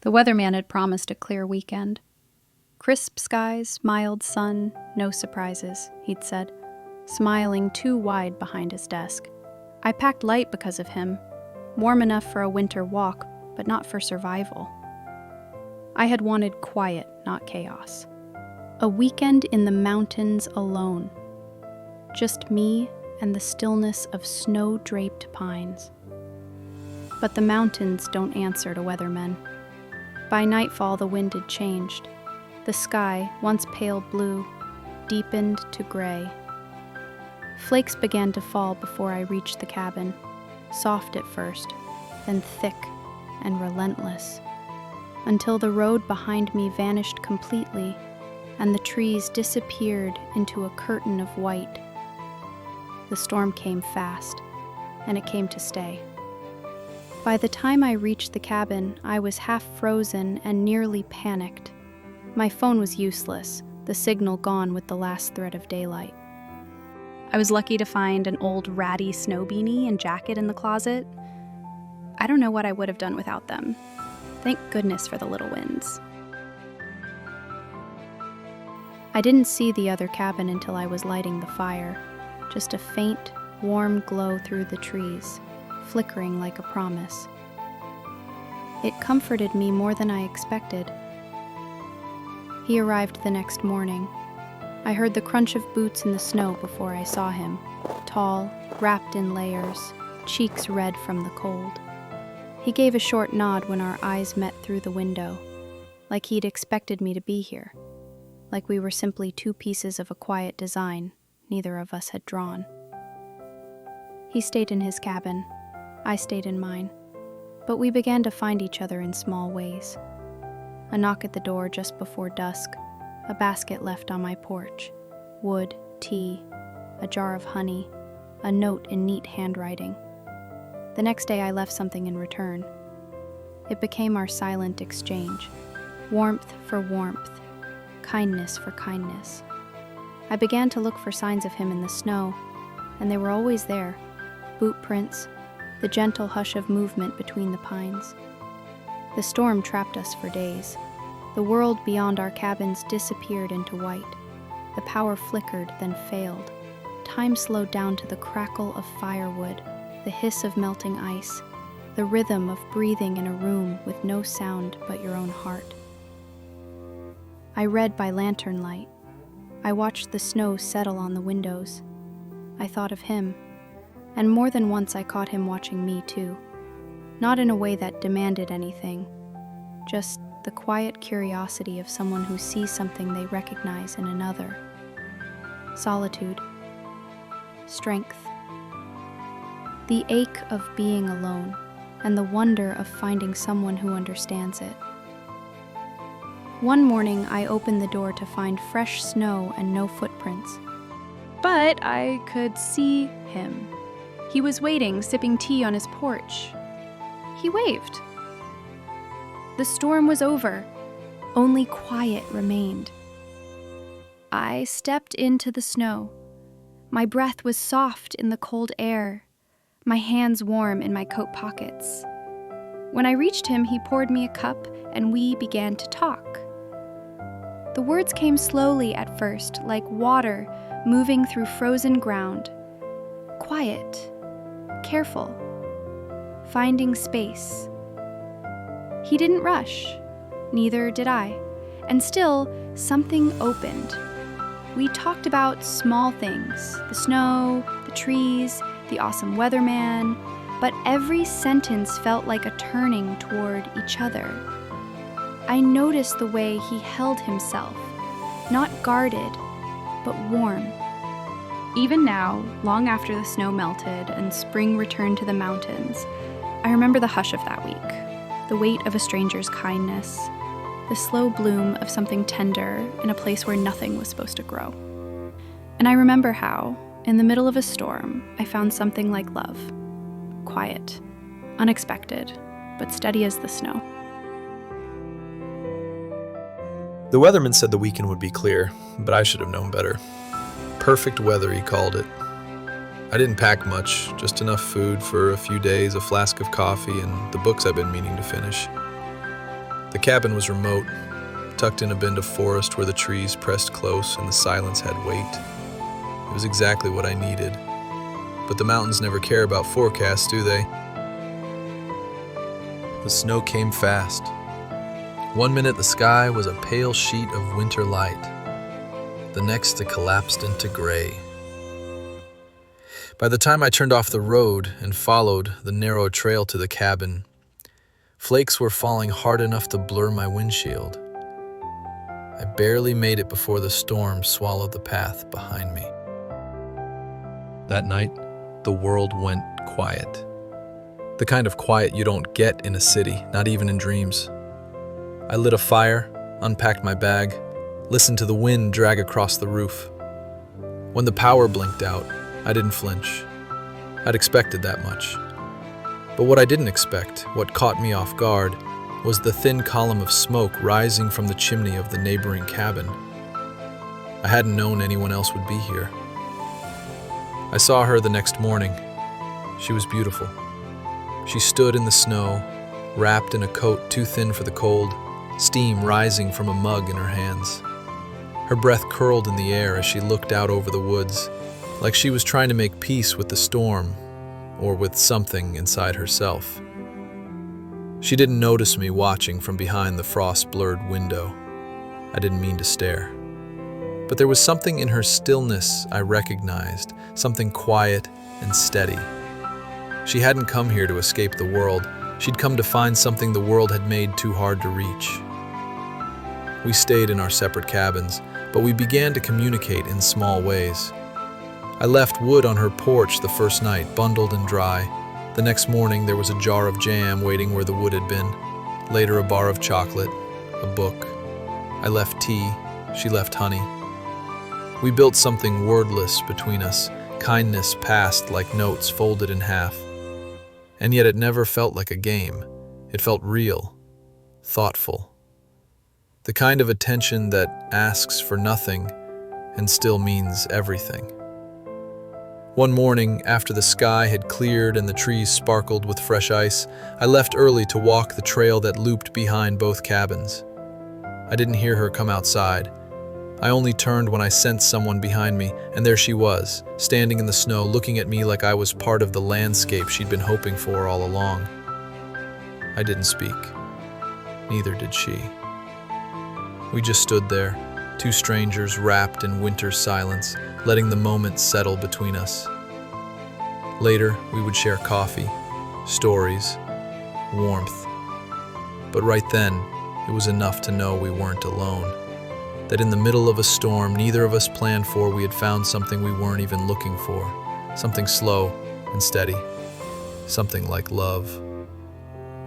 The weatherman had promised a clear weekend. Crisp skies, mild sun, no surprises, he'd said, smiling too wide behind his desk. I packed light because of him, warm enough for a winter walk, but not for survival. I had wanted quiet, not chaos. A weekend in the mountains alone. Just me and the stillness of snow-draped pines. But the mountains don't answer to weathermen. By nightfall, the wind had changed. The sky, once pale blue, deepened to gray. Flakes began to fall before I reached the cabin, soft at first, then thick and relentless, until the road behind me vanished completely and the trees disappeared into a curtain of white. The storm came fast, and it came to stay. By the time I reached the cabin, I was half frozen and nearly panicked. My phone was useless, the signal gone with the last thread of daylight. I was lucky to find an old ratty snow beanie and jacket in the closet. I don't know what I would have done without them. Thank goodness for the little winds. I didn't see the other cabin until I was lighting the fire, just a faint, warm glow through the trees, flickering like a promise. It comforted me more than I expected. He arrived the next morning. I heard the crunch of boots in the snow before I saw him, tall, wrapped in layers, cheeks red from the cold. He gave a short nod when our eyes met through the window, like he'd expected me to be here, like we were simply two pieces of a quiet design neither of us had drawn. He stayed in his cabin, I stayed in mine, but we began to find each other in small ways. A knock at the door just before dusk, a basket left on my porch, wood, tea, a jar of honey, a note in neat handwriting. The next day I left something in return. It became our silent exchange, warmth for warmth, kindness for kindness. I began to look for signs of him in the snow, and they were always there, boot prints, the gentle hush of movement between the pines. The storm trapped us for days. The world beyond our cabins disappeared into white. The power flickered, then failed. Time slowed down to the crackle of firewood, the hiss of melting ice, the rhythm of breathing in a room with no sound but your own heart. I read by lantern light. I watched the snow settle on the windows. I thought of him, and more than once I caught him watching me too. Not in a way that demanded anything, just the quiet curiosity of someone who sees something they recognize in another. Solitude. Strength. The ache of being alone, and the wonder of finding someone who understands it. One morning, I opened the door to find fresh snow and no footprints. But I could see him. He was waiting, sipping tea on his porch. He waved. The storm was over. Only quiet remained. I stepped into the snow. My breath was soft in the cold air, my hands warm in my coat pockets. When I reached him, he poured me a cup, and we began to talk. The words came slowly at first, like water moving through frozen ground. Quiet, careful, finding space. He didn't rush, neither did I, and still something opened. We talked about small things, the snow, the trees, the awesome weatherman, but every sentence felt like a turning toward each other. I noticed the way he held himself, not guarded, but warm. Even now, long after the snow melted and spring returned to the mountains, I remember the hush of that week, the weight of a stranger's kindness, the slow bloom of something tender in a place where nothing was supposed to grow. And I remember how, in the middle of a storm, I found something like love. Quiet, unexpected, but steady as the snow. The weatherman said the weekend would be clear, but I should have known better. Perfect weather, he called it. I didn't pack much, just enough food for a few days, a flask of coffee, and the books I've been meaning to finish. The cabin was remote, tucked in a bend of forest where the trees pressed close and the silence had weight. It was exactly what I needed. But the mountains never care about forecasts, do they? The snow came fast. One minute the sky was a pale sheet of winter light. The next it collapsed into gray. By the time I turned off the road and followed the narrow trail to the cabin, flakes were falling hard enough to blur my windshield. I barely made it before the storm swallowed the path behind me. That night, the world went quiet. The kind of quiet you don't get in a city, not even in dreams. I lit a fire, unpacked my bag, listened to the wind drag across the roof. When the power blinked out, I didn't flinch. I'd expected that much. But what I didn't expect, what caught me off guard, was the thin column of smoke rising from the chimney of the neighboring cabin. I hadn't known anyone else would be here. I saw her the next morning. She was beautiful. She stood in the snow, wrapped in a coat too thin for the cold, steam rising from a mug in her hands. Her breath curled in the air as she looked out over the woods, like she was trying to make peace with the storm, or with something inside herself. She didn't notice me watching from behind the frost-blurred window. I didn't mean to stare. But there was something in her stillness I recognized, something quiet and steady. She hadn't come here to escape the world. She'd come to find something the world had made too hard to reach. We stayed in our separate cabins, but we began to communicate in small ways. I left wood on her porch the first night, bundled and dry. The next morning, there was a jar of jam waiting where the wood had been. Later, a bar of chocolate, a book. I left tea, she left honey. We built something wordless between us. Kindness passed like notes folded in half. And yet it never felt like a game. It felt real, thoughtful. The kind of attention that asks for nothing and still means everything. One morning, after the sky had cleared and the trees sparkled with fresh ice, I left early to walk the trail that looped behind both cabins. I didn't hear her come outside. I only turned when I sensed someone behind me, and there she was, standing in the snow, looking at me like I was part of the landscape she'd been hoping for all along. I didn't speak. Neither did she. We just stood there, two strangers wrapped in winter silence, letting the moment settle between us. Later, we would share coffee, stories, warmth. But right then, it was enough to know we weren't alone. That in the middle of a storm neither of us planned for, we had found something we weren't even looking for. Something slow and steady. Something like love.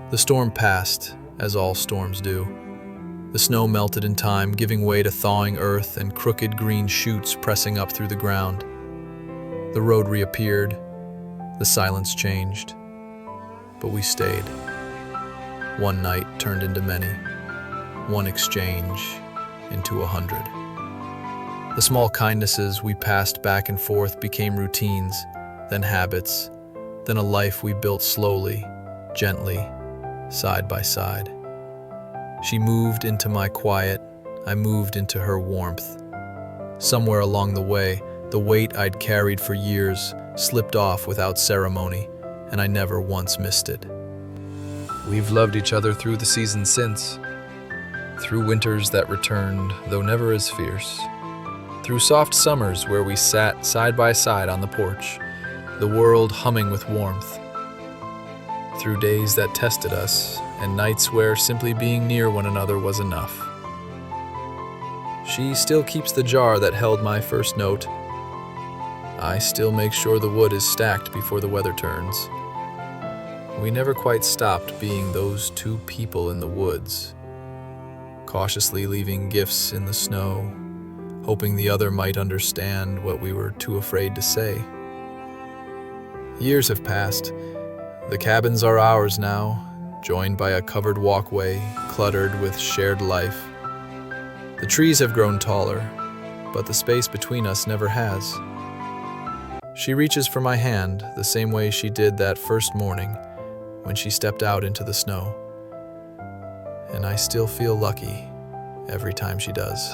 The storm passed, as all storms do. The snow melted in time, giving way to thawing earth and crooked green shoots pressing up through the ground. The road reappeared. The silence changed. But we stayed. One night turned into many. One exchange into 100. The small kindnesses we passed back and forth became routines, then habits, then a life we built slowly, gently, side by side. She moved into my quiet, I moved into her warmth. Somewhere along the way, the weight I'd carried for years slipped off without ceremony, and I never once missed it. We've loved each other through the seasons since. Through winters that returned, though never as fierce. Through soft summers where we sat side by side on the porch, the world humming with warmth. Through days that tested us, and nights where simply being near one another was enough. She still keeps the jar that held my first note. I still make sure the wood is stacked before the weather turns. We never quite stopped being those two people in the woods, cautiously leaving gifts in the snow, hoping the other might understand what we were too afraid to say. Years have passed. The cabins are ours now, joined by a covered walkway, cluttered with shared life. The trees have grown taller, but the space between us never has. She reaches for my hand the same way she did that first morning when she stepped out into the snow. and I still feel lucky every time she does.